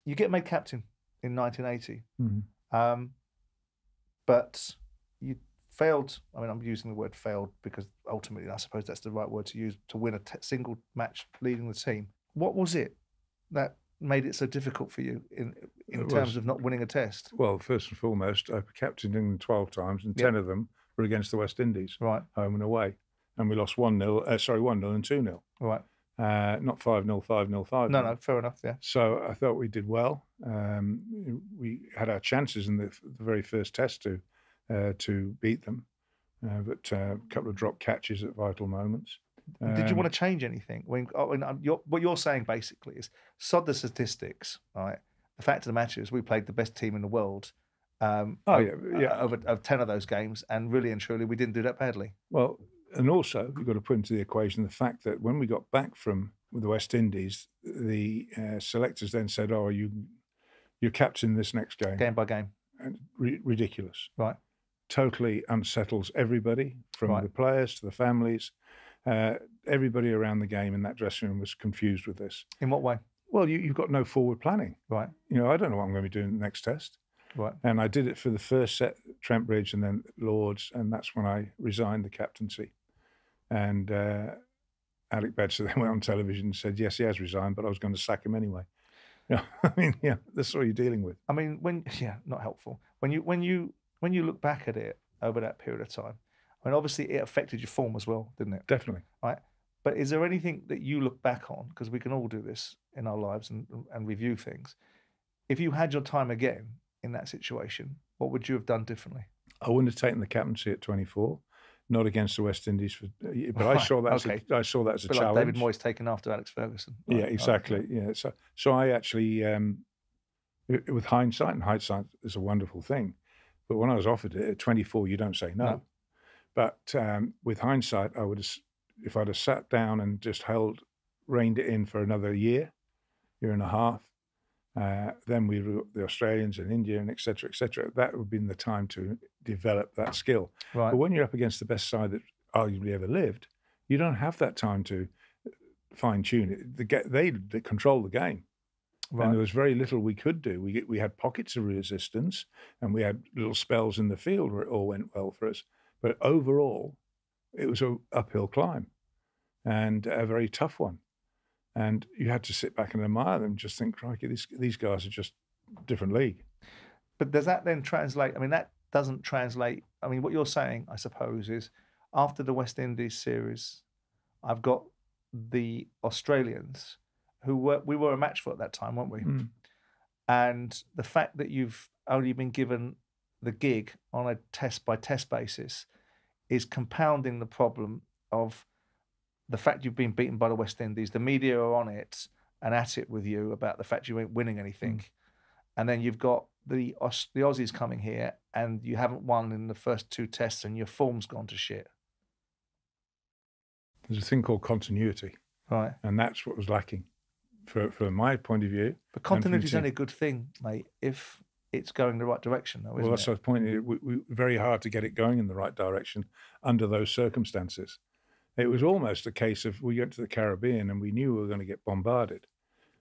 you get made captain in 1980, but you failed. I mean, I'm using the word failed because ultimately, I suppose that's the right word to use to win a single match leading the team. What was it that made it so difficult for you in terms of not winning a test? Well, first and foremost, I captained England 12 times, and 10 of them were against the West Indies, right, home and away. And we lost 1-0 and 2-0. Right. Not 5-0, 5-0, 5-0. No, fair enough, yeah. So I thought we did well. We had our chances in the very first test to beat them, but a couple of drop catches at vital moments. Did you want to change anything? What you're saying basically is sod the statistics, right? The fact of the matter is we played the best team in the world over 10 of those games, and really and truly we didn't do that badly. Well, and also you've got to put into the equation the fact that when we got back from the West Indies, the selectors then said, "Oh, you're captain this next game by game." And ridiculous, right? Totally unsettles everybody, from the players to the families. Everybody around the game in that dressing room was confused with this. In what way? Well, you've got no forward planning, right? I don't know what I'm going to be doing the next test. Right. And I did it for the first set, Trent Bridge, and then Lords, and that's when I resigned the captaincy. And Alec Bedser then went on television and said, yes, he has resigned, but I was going to sack him anyway. I mean, that's what you're dealing with. I mean, not helpful. When you look back at it over that period of time, I mean, obviously it affected your form as well, didn't it? Definitely. Right. But is there anything that you look back on, because we can all do this in our lives and review things, if you had your time again in that situation, what would you have done differently? I wouldn't have taken the captaincy at 24, not against the West Indies, but I saw that as a challenge. Like David Moyes taking after Alex Ferguson. Right? Yeah, exactly. Yeah. So I actually, with hindsight, and hindsight is a wonderful thing, but when I was offered it at 24, you don't say no. But with hindsight, I would have, if I'd have sat down and just reined it in for another year and a half, then the Australians and India and et cetera, that would have been the time to develop that skill. Right. But when you're up against the best side that arguably ever lived, you don't have that time to fine tune it. They control the game. Right. And there was very little we could do. We had pockets of resistance, and we had little spells in the field where it all went well for us. But overall, it was an uphill climb and a very tough one. And you had to sit back and admire them, just think, crikey, these guys are just different league. But does that then translate? I mean, that doesn't translate. I mean, what you're saying, I suppose, is after the West Indies series, I've got the Australians who we were a match for at that time, weren't we? Mm. And the fact that you've only been given the gig on a test-by-test basis is compounding the problem of the fact you've been beaten by the West Indies. The media are on it and at it with you about the fact you ain't winning anything. And then you've got the Aussies coming here and you haven't won in the first two tests and your form's gone to shit. There's a thing called continuity. Right. And that's what was lacking from my point of view. But continuity is only a good thing, mate, if it's going the right direction, though, isn't Well, that's it? the point. We very hard to get it going in the right direction under those circumstances. It was almost a case of we went to the Caribbean and we knew we were going to get bombarded,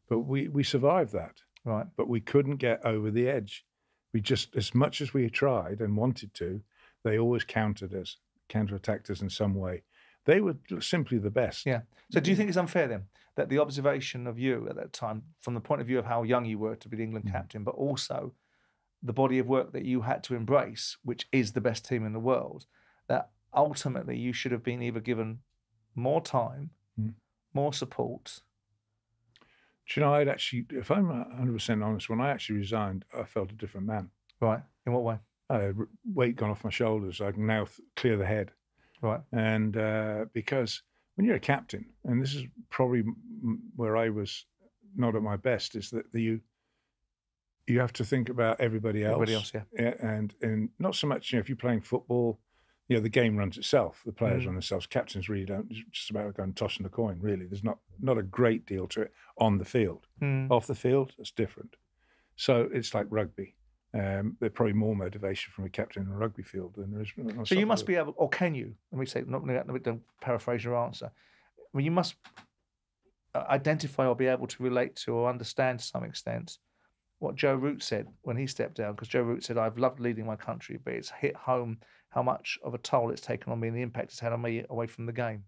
but we survived that. Right. But we couldn't get over the edge. We just, as much as we tried and wanted to, they always counterattacked us in some way. They were simply the best. Yeah. So do you think it's unfair then that the observation of you at that time, from the point of view of how young you were to be the England captain, but also the body of work that you had to embrace, which is the best team in the world, that ultimately you should have been either given more time, more support? Do you know, I'd actually, if I'm 100% honest, when I actually resigned, I felt a different man. Right. In what way? I had weight gone off my shoulders. I can now clear the head. Right. And because when you're a captain, and this is probably where I was not at my best, is that you have to think about everybody else. Everybody else, yeah. And not so much, if you're playing football, the game runs itself. The players run themselves. Captains really don't. It's just about going tossing a coin, really. There's not a great deal to it on the field. Off the field, it's different. So it's like rugby. There's probably more motivation from a captain in a rugby field than there is. So you must be able, or can you? Let me say, don't paraphrase your answer. I mean, you must identify or be able to relate to or understand to some extent what Joe Root said when he stepped down, because Joe Root said, "I've loved leading my country, but it's hit home how much of a toll it's taken on me and the impact it's had on me away from the game."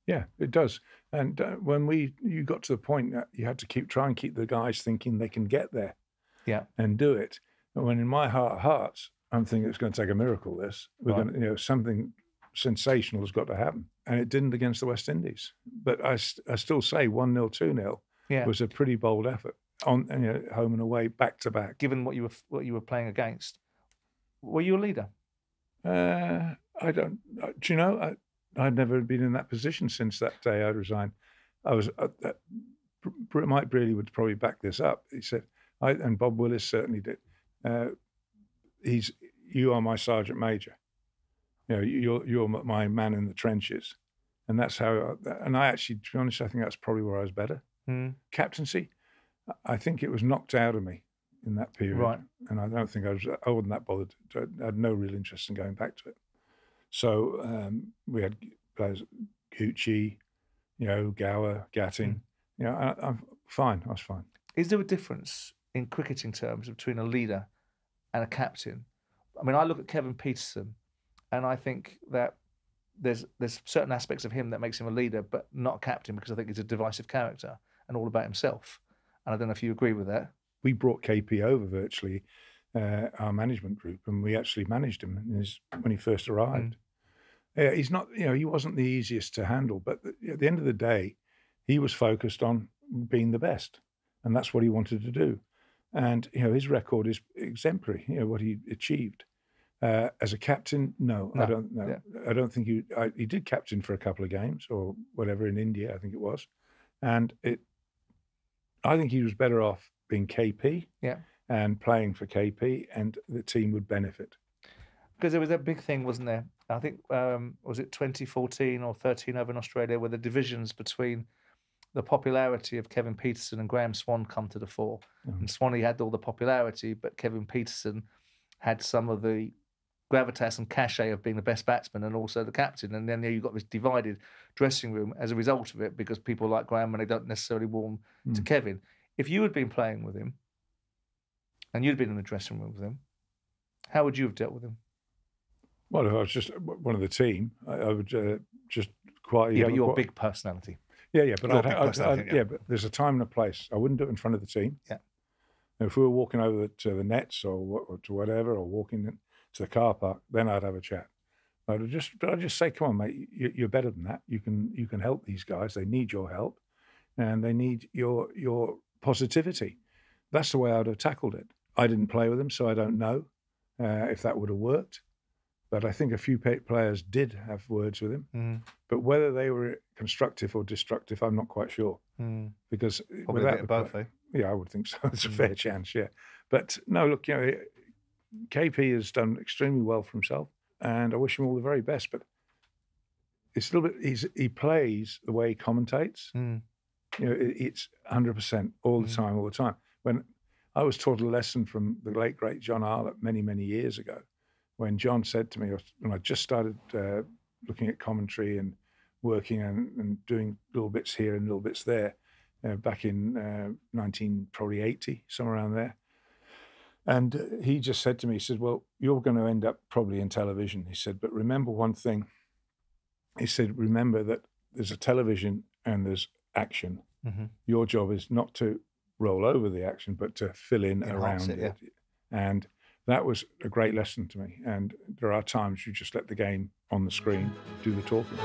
Yeah, it does. And when you got to the point that you had to try and keep the guys thinking they can get there, yeah, and do it. And when in my heart of hearts, I'm thinking it's going to take a miracle. We're Right. going to, something sensational has got to happen, and it didn't against the West Indies. But I still say 1-0, 2-0 Yeah. was a pretty bold effort on home and away, back to back. Given what you were playing against, were you a leader? I don't. Do you know? I'd never been in that position since that day I'd resigned. I was. Mike Brearley would probably back this up. He said, and Bob Willis certainly did. You are my sergeant major. You're my man in the trenches, and that's how. And I actually, to be honest, I think that's probably where I was better. Captaincy, I think it was knocked out of me in that period, right? And I don't think I wasn't that bothered. I had no real interest in going back to it. So we had players, Gucci, Gower, Gatting. I'm fine. I was fine. Is there a difference in cricketing terms between a leader and a captain? I mean, I look at Kevin Peterson, and I think that there's certain aspects of him that makes him a leader, but not a captain, because I think he's a divisive character and all about himself. And I don't know if you agree with that. We brought KP over virtually, our management group, and we actually managed him when he first arrived. He's not, he wasn't the easiest to handle, but at the end of the day, he was focused on being the best, and that's what he wanted to do. And his record is exemplary. What he achieved as a captain. No, I don't know. Yeah. I don't think he did captain for a couple of games or whatever in India, I think it was, and I think he was better off being KP, and playing for KP, and the team would benefit. Because there was that big thing, wasn't there? I think was it 2014 or 13 over in Australia, where the divisions between the popularity of Kevin Peterson and Graham Swan come to the fore. And Swanee had all the popularity, but Kevin Peterson had some of the gravitas and cachet of being the best batsman and also the captain. And then you've got this divided dressing room as a result of it, because people like Graham and they don't necessarily warm to Kevin. If you had been playing with him and you'd been in the dressing room with him, how would you have dealt with him? Well, if I was just one of the team, I would just quietly. Yeah, but you're a big personality. Yeah, but but there's a time and a place. I wouldn't do it in front of the team. Yeah. If we were walking over to the nets or to whatever, or walking to the car park, then I'd have a chat. I'd just say, "Come on, mate, you're better than that. You can help these guys. They need your help, and they need your positivity." That's the way I'd have tackled it. I didn't play with him, so I don't know if that would have worked. But I think a few players did have words with him. But whether they were constructive or destructive, I'm not quite sure. Because probably without both, yeah, I would think so. It's a fair chance, yeah. But no, look, KP has done extremely well for himself, and I wish him all the very best. But it's a little bit. He plays the way he commentates. It's 100% all the time, all the time. When I was taught a lesson from the late great John Arlott many, many years ago, when John said to me, when I just started looking at commentary and working and doing little bits here and little bits there, back in 1980, somewhere around there. And he just said to me, he said, "Well, you're going to end up probably in television." He said, "But remember one thing." He said, "Remember that there's a television and there's action. Your job is not to roll over the action, but to fill in around it." And that was a great lesson to me. And there are times you just let the game on the screen do the talking.